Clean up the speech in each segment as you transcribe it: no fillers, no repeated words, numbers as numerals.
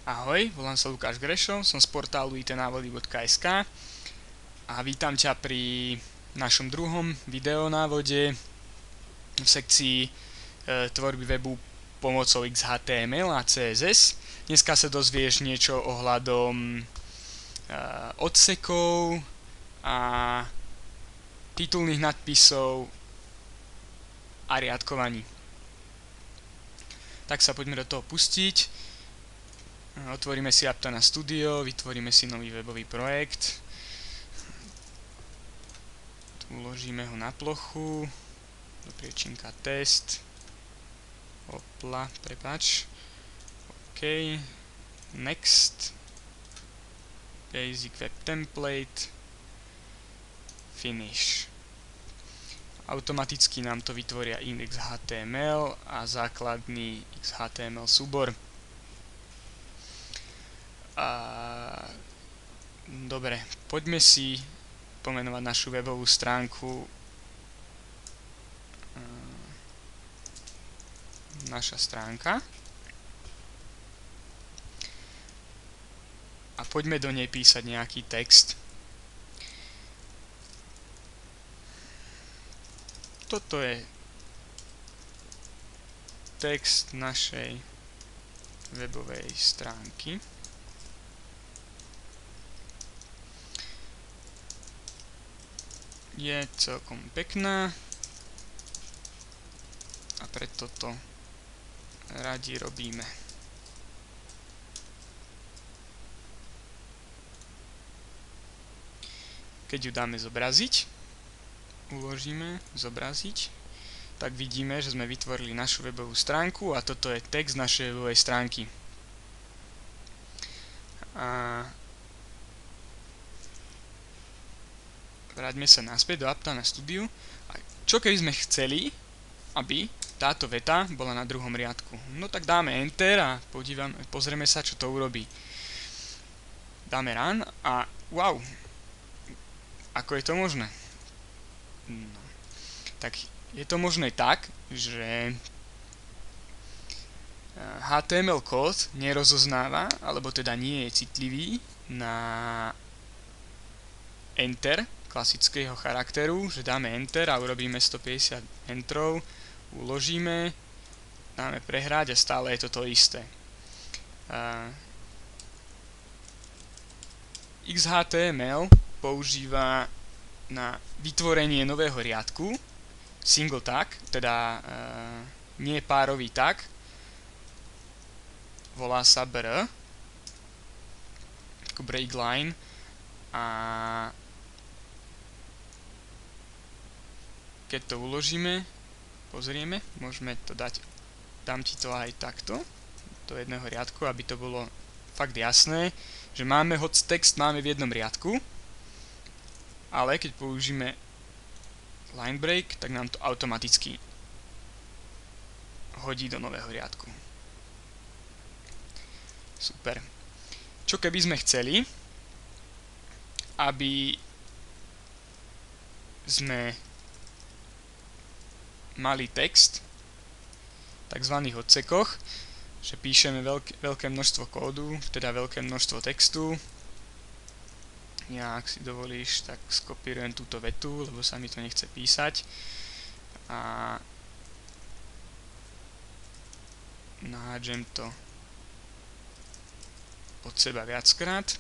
Ahoj, volám sa Lukáš Grešo, som z portálu itnávody.sk a vítam ťa pri našom druhom videonávode v sekcii tvorby webu pomocou XHTML a CSS. Dneska sa dozvieš niečo ohľadom odsekov a titulných nadpisov a riadkovaní. Tak sa poďme do toho pustiť. Otvoríme si Aptana Studio, vytvoríme si nový webový projekt. Tu uložíme ho na plochu, do priečinka test. Opla, prepáč. OK. Next. Basic web template. Finish. Automaticky nám to vytvoria index.html a základný XHTML súbor. Dobre, poďme si pomenovať našu webovú stránku naša stránka a poďme do nej písať nejaký text. Toto je text našej webovej stránky. Je celkom pekná a preto to radi robíme. Keď ju dáme zobraziť, uložíme zobraziť, tak vidíme, že sme vytvorili našu webovú stránku a toto je text našej webovej stránky. Vráťme sa naspäť do Aptana Studio. Čo keby sme chceli, aby táto veta bola na druhom riadku? No tak dáme Enter a pozrieme sa, čo to urobí. Dáme Run a wow! Ako je to možné? No. Tak je to možné tak, že HTML kód nerozoznáva, alebo teda nie je citlivý na Enter klasického charakteru, že dáme Enter a urobíme 150 enterov, uložíme, dáme prehrať a stále je to isté. XHTML používa na vytvorenie nového riadku single tag, teda nie párový tag, volá sa br, ako break line, a keď to uložíme, pozrieme, môžeme to dať, dám ti to aj takto, do jedného riadku, aby to bolo fakt jasné, že máme hoc text máme v jednom riadku, ale keď použijeme line break, tak nám to automaticky hodí do nového riadku. Super. Čo keby sme chceli, aby sme mali text v tzv. Odsekoch, že píšeme veľké množstvo kódu, teda veľké množstvo textu. Ja, ak si dovolíš, tak skopírujem túto vetu, lebo sa mi to nechce písať. A nahádžem to od seba viackrát.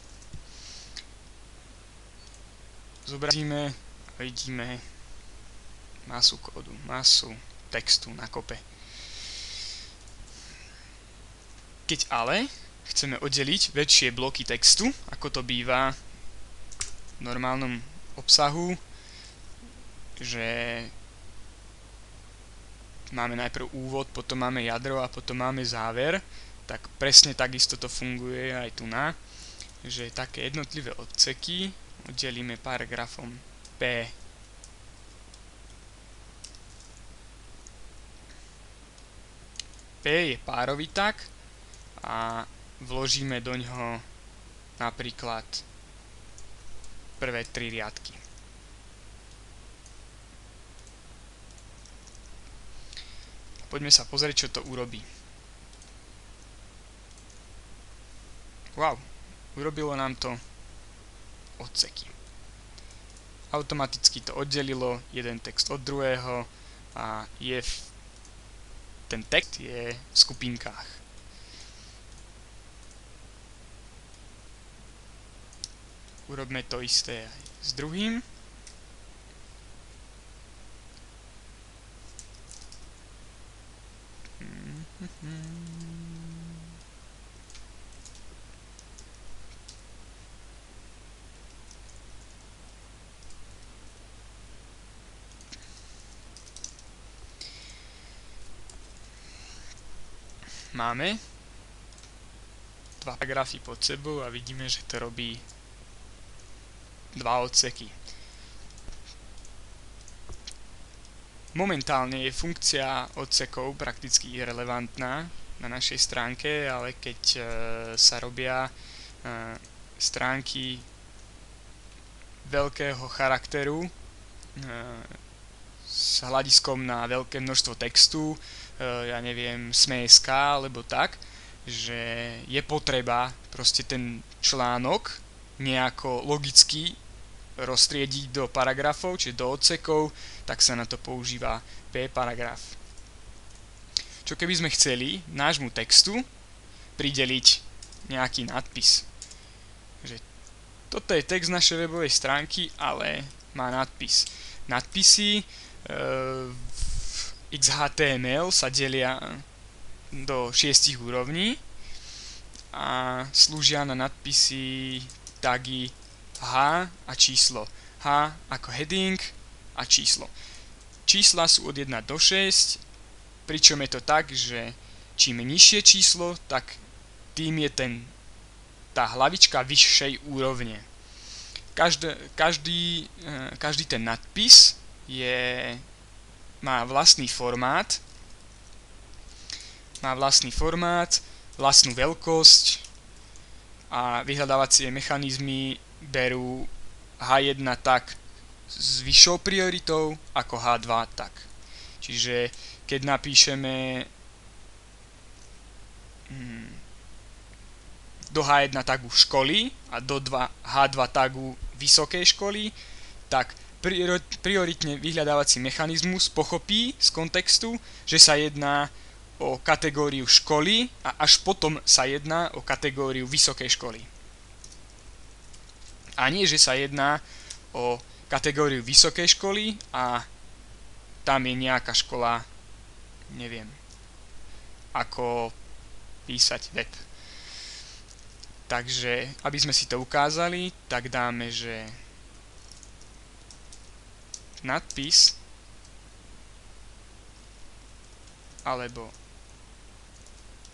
Zobrazíme a vidíme masu kódu, masu textu na kope. Keď ale chceme oddeliť väčšie bloky textu, ako to býva v normálnom obsahu, že máme najprv úvod, potom máme jadro a potom máme záver, tak presne takisto to funguje aj tu na, že také jednotlivé odseky oddelíme paragrafom P. P je párový tag a vložíme do ňoho napríklad prvé 3 riadky. Poďme sa pozrieť, čo to urobí. Wow, urobilo nám to odseky. Automaticky to oddelilo jeden text od druhého a ten text je v skupinkách. Urobme to isté aj s druhým. Máme dva paragrafy pod sebou a vidíme, že to robí dva odseky. Momentálne je funkcia odsekov prakticky irelevantná na našej stránke, ale keď sa robia stránky veľkého charakteru s hľadiskom na veľké množstvo textu, ja neviem, Sme.sk alebo tak, že je potreba proste ten článok nejako logicky roztriediť do paragrafov, čiže do odsekov, tak sa na to používa p-paragraf. Čo keby sme chceli nášmu textu prideliť nejaký nadpis. Že toto je text našej webovej stránky, ale má nadpis. Nadpisy v XHTML sa delia do 6 úrovní a slúžia na nadpisy tagy H a číslo. H ako heading a číslo. Čísla sú od 1 do 6, pričom je to tak, že čím nižšie číslo, tak tým je tá hlavička vyššej úrovne. Každý ten nadpis má vlastný formát, vlastnú veľkosť a vyhľadávacie mechanizmy berú H1 tag s vyššou prioritou ako H2 tag. Čiže keď napíšeme do H1 tagu školy a do H2 tagu vysokej školy, tak prioritne vyhľadávací mechanizmus pochopí z kontextu, že sa jedná o kategóriu školy a až potom sa jedná o kategóriu vysokej školy. A nie, že sa jedná o kategóriu vysokej školy a tam je nejaká škola, neviem, ako písať web. Takže, aby sme si to ukázali, tak dáme, že nadpis alebo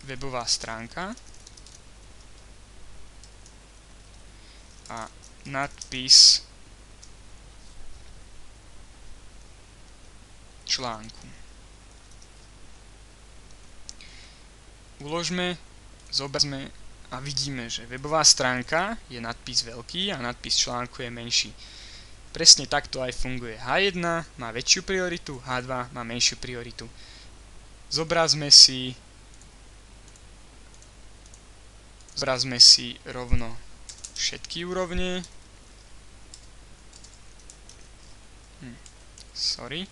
webová stránka a nadpis článku. Uložme, zobrazme a vidíme, že webová stránka je nadpis veľký a nadpis článku je menší. Presne takto aj funguje. H1 má väčšiu prioritu, H2 má menšiu prioritu. Zobrazme si rovno všetky úrovne. Sorry.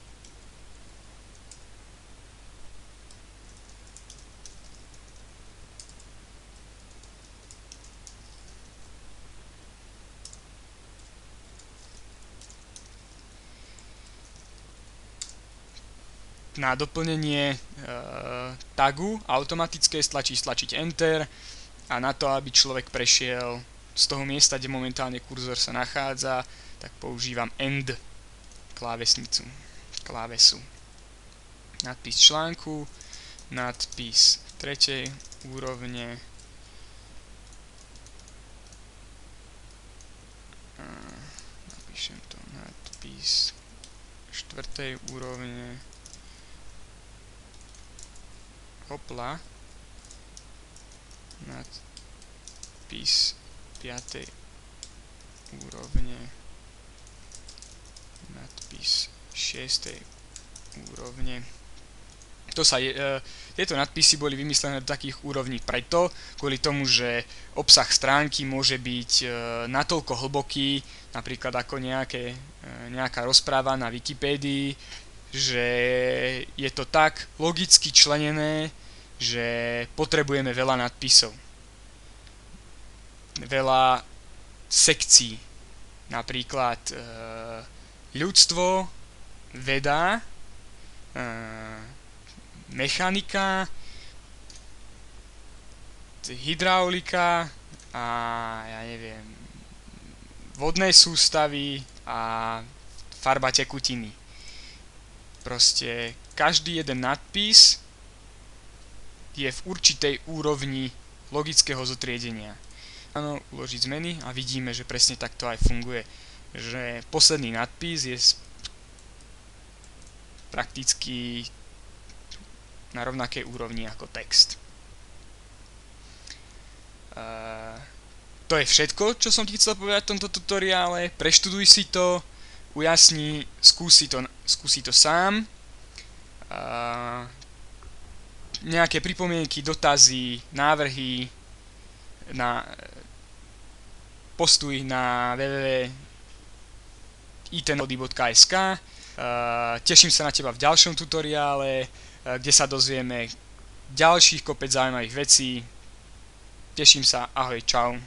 Na doplnenie tagu automatické stlačiť Enter a na to, aby človek prešiel z toho miesta, kde momentálne kurzor sa nachádza, tak používam End klávesu. Nadpis článku, nadpis 3. úrovne, napíšem to, nadpis 4. úrovne, hopla, nadpis 5. úrovne, nadpis 6. úrovne. Tieto nadpisy boli vymyslené do takých úrovní preto, kvôli tomu, že obsah stránky môže byť natoľko hlboký, napríklad ako nejaká rozpráva na Wikipédii, že je to tak logicky členené, že potrebujeme veľa nadpisov. Veľa sekcií. Napríklad ľudstvo, veda, mechanika, hydraulika a ja neviem, vodné sústavy a farba tekutiny. Proste každý jeden nadpis je v určitej úrovni logického zotriedenia. Áno, uložiť zmeny a vidíme, že presne takto aj funguje. Že posledný nadpis je prakticky na rovnakej úrovni ako text. To je všetko, čo som ti chcel povedať v tomto tutoriále. Preštuduj si to, ujasni, skúsi to sám. Nejaké pripomienky, dotazy, návrhy postuj na www.itnody.sk. Teším sa na teba v ďalšom tutoriále, kde sa dozvieme ďalších kopec zaujímavých vecí. Teším sa, ahoj, čau.